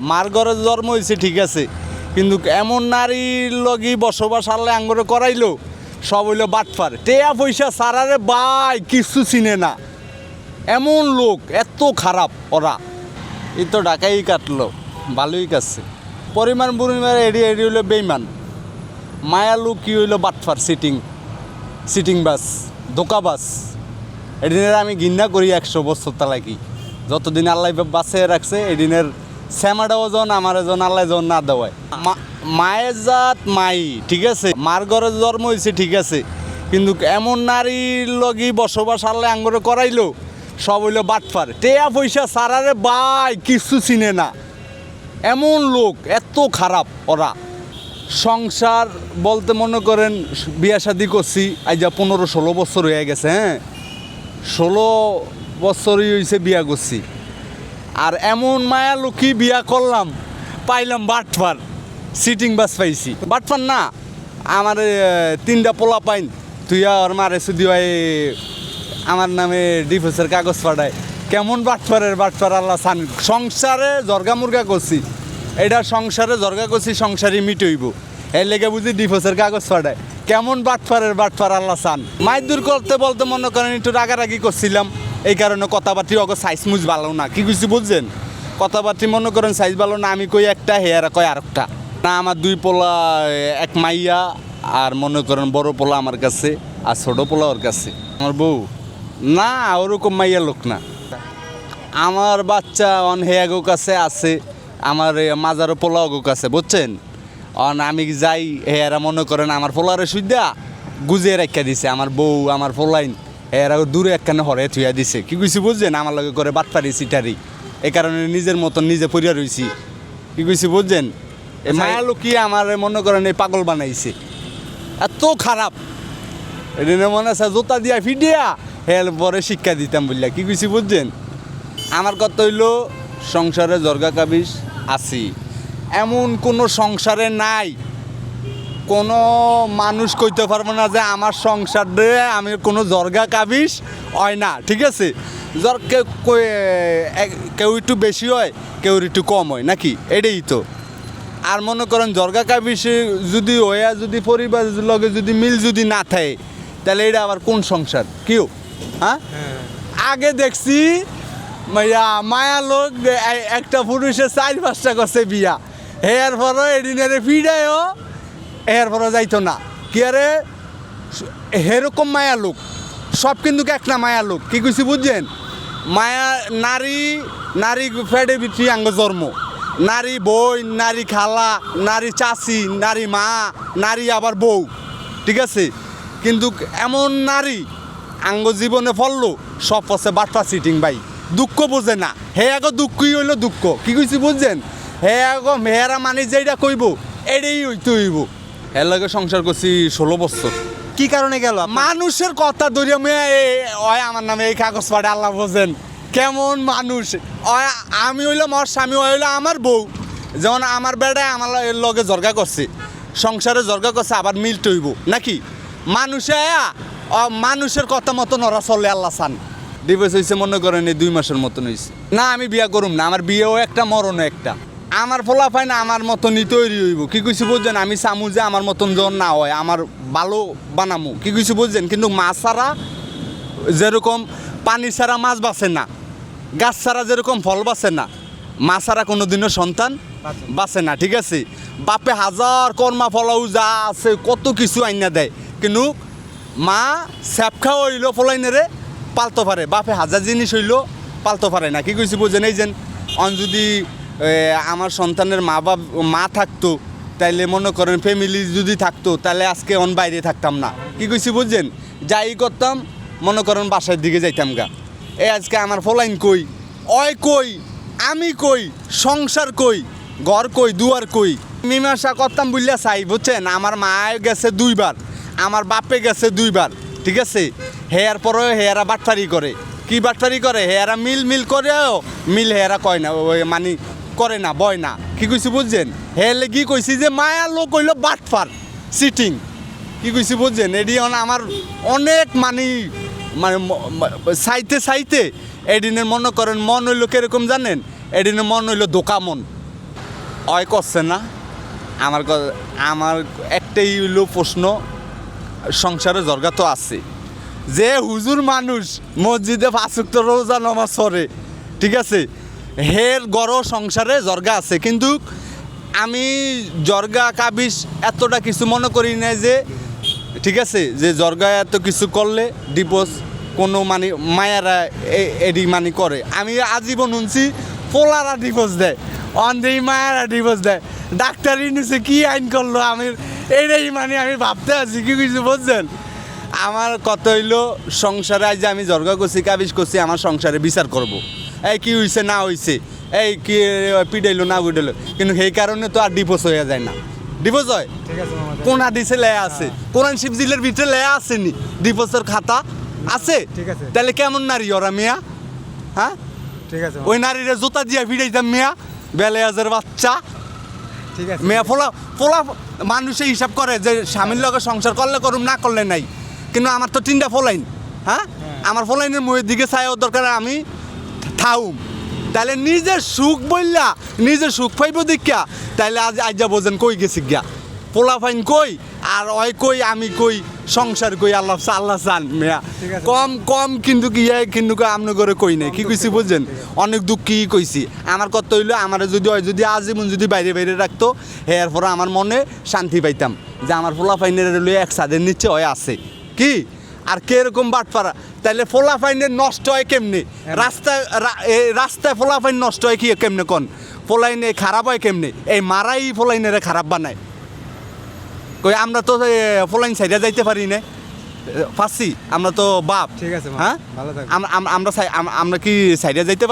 মার ঘরে জন্ম হয়েছে ঠিক আছে, কিন্তু এমন নারীর লগি বসবাস আল্লাহ আঙ্গরে করাইলো সব হইলো বাটফার টেয়া পয়সা সারারে বাই কিছু চিনে না। এমন লোক এত খারাপ ওরা। এই তো ঢাকাই কাটলো, ভালোই কাটছে। পরিমাণ এডি হইলো বেইমান, মায়া লোক কি হইলো বাটফার সিটিং বাস ধোকাবাস। এদিনের আমি ঘৃণা করি 100 বছর তালাকি। যতদিন আল্লাহ বাঁচে রাখছে এদিনের শ্যামাটাও জন আমার জন আল্লাহ জন না দেওয়ায়। মায়ের জাত মাই ঠিক আছে, মার ঘরে জন্ম হয়েছে ঠিক আছে, কিন্তু এমন নারীর লগি বসবাস আল্লাহ আঙ্গরে করাইলো সব হইলো বাটফার টেয়া পয়সা সারারে বাই কিছু চিনে না। এমন লোক এত খারাপ ওরা। সংসার বলতে মনে করেন বিয়া শাদি করছি আজ 15-16 বছর হয়ে গেছে। হ্যাঁ, 16 বছরই হয়েছে বিয়া করছি। আর এমন মায়া লোকই বিয়া করলাম, পাইলাম বাটফার সিটিং বাস পাইছি। বাটফার না, আমার 3টা পোলা পাইন তুই আর মারে শুধু আমার নামে ডিভোর্সের কাগজ পাঠায়। কেমন বাটফার আল্লাহ সান। সংসারে জর্গা মুরগা করছি, এটা সংসারে জর্গা করছি, সংসারই মিটইব, এর লেগে বুঝি ডিভোর্সের কাগজ পাঠায়। কেমন বাটফার আল্লাহ সান। মাইর দূর করতে বলতে মনে করেন একটু রাগারাগি করছিলাম, এই কারণে কথাবার্তি অগ সাইজ মুজ ভালো না। কি কিছু বুঝছেন, কথাবার্তি মনে করেন সাইজ ভালো না। আমি কই একটা, হেয়ারা কয় আরেকটা। না, আমার 2 পোলা, এক মাইয়া আর মনে করেন বড় পোলা আমার কাছে, আর ছোটো পোলা ওর কাছে। আমার বউ না, ওরকম মাইয়া লোক না। আমার বাচ্চা অন হেয়াগো কাছে আছে, আমার মাজারও পোলা অগো কাছে, বুঝছেন। অন আমি যাই হেয়ারা মনে করেন আমার পোলারে সুইদা গুজিয়ে রাখা দিছে। আমার বউ আমার পোলাইন এরা দূরে একখানে হরে থুয়া দিছে। কি কইছি বুঝছেন, আমার লগে করে বাটপারি সিটারি, এই কারণে নিজের মতন নিজে পড়িয়া রইছি। কি কইছি বুঝছেন, এই মায়া লোকই আমার মনে করেন এই পাগল বানাইছে, এত খারাপ। এদিনে মনে আছে জোতা দিয়া ফিডিয়া হেল পরে শিক্ষা দিতাম বললা। কি কইছি বুঝছেন, আমার কথা হইলো সংসারে জর্গা কাবিস আছি, এমন কোনো সংসারে নাই কোনো মানুষ কইতে পারবো না যে আমার সংসার দিয়ে আমি কোনো জর্গা কাবিস হয় না। ঠিক আছে, কেউ একটু বেশি হয়, কেউ একটু কম হয় নাকি, এটাই তো। আর মনে করেন জর্গা কাবিসে যদি হইয়া যদি পরিবারের লগে যদি মিল যদি না থাকে, তাহলে এটা আবার কোন সংসার কেউ। হ্যাঁ, আগে দেখছি মায়া লোক একটা পুরুষের 4-5টা করছে বিয়া, হেয়ার পরও এদিনের ফিডায়ও এর পরে যাইতো না। কি আরে এরকম মায়া লোক সব কিন্তু একটা মায়া লোক। কি কইছি বুঝছেন, মায়া নারী ফেডে বিটি আঙ্গ জন্ম, নারী বই, নারী খালা, নারী চাচি, নারী মা, নারী আবার বউ। ঠিক আছে, কিন্তু এমন নারী আঙ্গ জীবনে ফললো সব পথে বাটপা সিটিং ভাই। দুঃখ বোঝে না, হে আগে দুঃখই হইলো দুঃখ। কি কইছি বুঝছেন, হে আগ মেয়েরা মানে যেটা কইব এটাই হইতে হইব। এর লাগে সংসার করছি 16 বছর। কি কারণে গেল? মানুষের কথা ধরিয়া ওই আমার নামে এই কাগজ পাঠে আল্লাহ বোঝেন কেমন মানুষ। আমি হইলাম ওর স্বামী, হইলো আমার বউ। যেমন আমার বেড়ায় আমার লগে জর্গা করছে, সংসারে জর্গা করছে, আবার মিলতে হইব নাকি। মানুষের কথা মতন ওরা চলে আল্লাহ সান। ডিভোর্স হয়েছে মনে করেন এই 2 মাসের মতন হয়েছে। না, আমি বিয়া করুম না, আমার বিয়েও একটা মরণও একটা। আমার ফোলা পাই না আমার মতনই তৈরি হইব। কি কইছি বুঝছেন, আমি চামু যে আমার মতন জন না হয়, আমার ভালো বানামু। কি কইছি বুঝছেন, কিন্তু মাছ ছাড়া যেরকম পানি ছাড়া মাছ বাঁচে না, গাছ ছাড়া যেরকম ফল বাঁচে না, মাছ ছাড়া কোনোদিনও সন্তান বাঁচে না। ঠিক আছে, বাপে হাজার কর্মা ফলাও যা আছে কত কিছু আইনা দেয়, কিন্তু মা স্যাপখা হইলো ফলাইনেরে পালতে পারে, বাপে হাজার জিনিস হইলো পালতে পারে না। কি কইছি বুঝছেন, এই যে যদি আমার সন্তানের মা থাকতো, তাইলে মনে করেন ফ্যামিলি যদি থাকতো, তাহলে আজকে বাইরে থাকতাম না। কি কইছি বুঝছেন, যাই করতাম মনে করেন বাসার দিকে যাইতাম গা। আজকে আমার ফলাইন কই, কই, আমি কই, সংসার কই, ঘর কই, দুয়ার কই। মীমাংসা করতাম বললে চাই বুঝছেন। আমার মায়ে গেছে 2 বার, আমার বাপে গেছে 2 বার। ঠিক আছে, হেয়ার পরেও হেয়ারা বাটফারি করে। কি বাটফারি করে, হেয়ারা মিল করেও মিল হেয়ারা কয় না, ওই মানে করে না, বয় না। কি কইছি বুঝছেন, হেলে কি কইছি যে মায়া লোক হইলো বাটফার সিটিং। কি কইছি বুঝছেন, এডি আমার অনেক মানে চাইতে এদিনের মনে করেন মন হইলো কিরকম জানেন, এদিনের মন হইলো দোকা মন। অয় করছে না আমার একটাই হইল প্রশ্ন, সংসারে জর্গা তো আছে, যে হুজুর মানুষ মসজিদে 5 ওয়াক্ত রোজা নামাজ পড়ে, ঠিক আছে, হের গড় সংসারে জর্গা আছে, কিন্তু আমি জর্গা কাবিস এতটা কিছু মনে করি না যে, ঠিক আছে, যে জর্গা এত কিছু করলে ডিভোর্স কোনো মানে মায়ারা এডি মানে করে। আমি আজীবন শুনছি পোলারা ডিভোর্স দেয়, অন্ধেই মায়ারা ডিভোর্স দেয়। ডাক্তার ইউনুসে কি আইন করলো, আমি এটাই মানে আমি ভাবতে আছি কি কিছু বুঝছেন। আমার কথা হইলো সংসারে আজ আমি জর্গা করছি কাবিজ করছি, আমার সংসারে বিচার করব। এই কি হয়েছে না হয়েছে, এই কি পিটাইলো না পিটাইলো, কিন্তু সেই কারণে তো আর ডিভোর্স হয়ে যায় না। ডিভোর্স হয় কোন হাদিসে লেয়া আছে, কোরআন শিবজিলের ভিতরে লেয়া আসেনি ডিভোর্সের খাতা আছে? তাহলে কেমন নারী ওরা মিয়া? হ্যাঁ, ঠিক আছে ওই নারীরা জুতা দিয়া ভিড়াইতাম মিয়া, বেলেয়াজের বাচ্চা। ঠিক আছে মেয়া ফোলা মানুষে হিসাব করে যে স্বামীর লগে সংসার করলে করুম না করলে নাই, কিন্তু আমার তো 3টা ফলাইন। হ্যাঁ, আমার ফলাইনের মুখের দিকে চাই দরকার আমি থাউম। তাহলে নিজের সুখ বললা নিজের সুখ পাইব দেখা, তাইলে আজ যা বোঝেন কই গেছি গিয়া, পোলা ফাইন কই আর ওই কই আমি কই সংসার কই, আল্লাহ চান মেয়া কম কিন্তু কি কিন্তু আমনে করে কই নাই, কি কইছি বুঝছেন, অনেক দুঃখ কি কইছি। আমার কত হইলো আমার যদি আজীবন যদি বাইরে বাইরে রাখতো, এরপর আমার মনে শান্তি পাইতাম যে আমার পোলা ফাইনের লইয়া এক ছাদের নিচে হয় আছে কি। আর কিরকম বাটপাড়া, তাইলে ফোলা ফাইনের নষ্ট হয় কেমনে? রাস্তায় ফোলা ফাইন নষ্ট হয় কি কেমনে কোন? ফোলাইনে খারাপ হয় কেমনে? এই মারাই ফোলাইনেরে খারাপ বানায়। কই আমরা তো ফোলাইন সাইডে যাইতে পারি না, পাচ্ছি আমরা তো বাপ। ঠিক আছে হ্যাঁ, ভালো থাকবেন। আমরা কি সাইডে যাইতে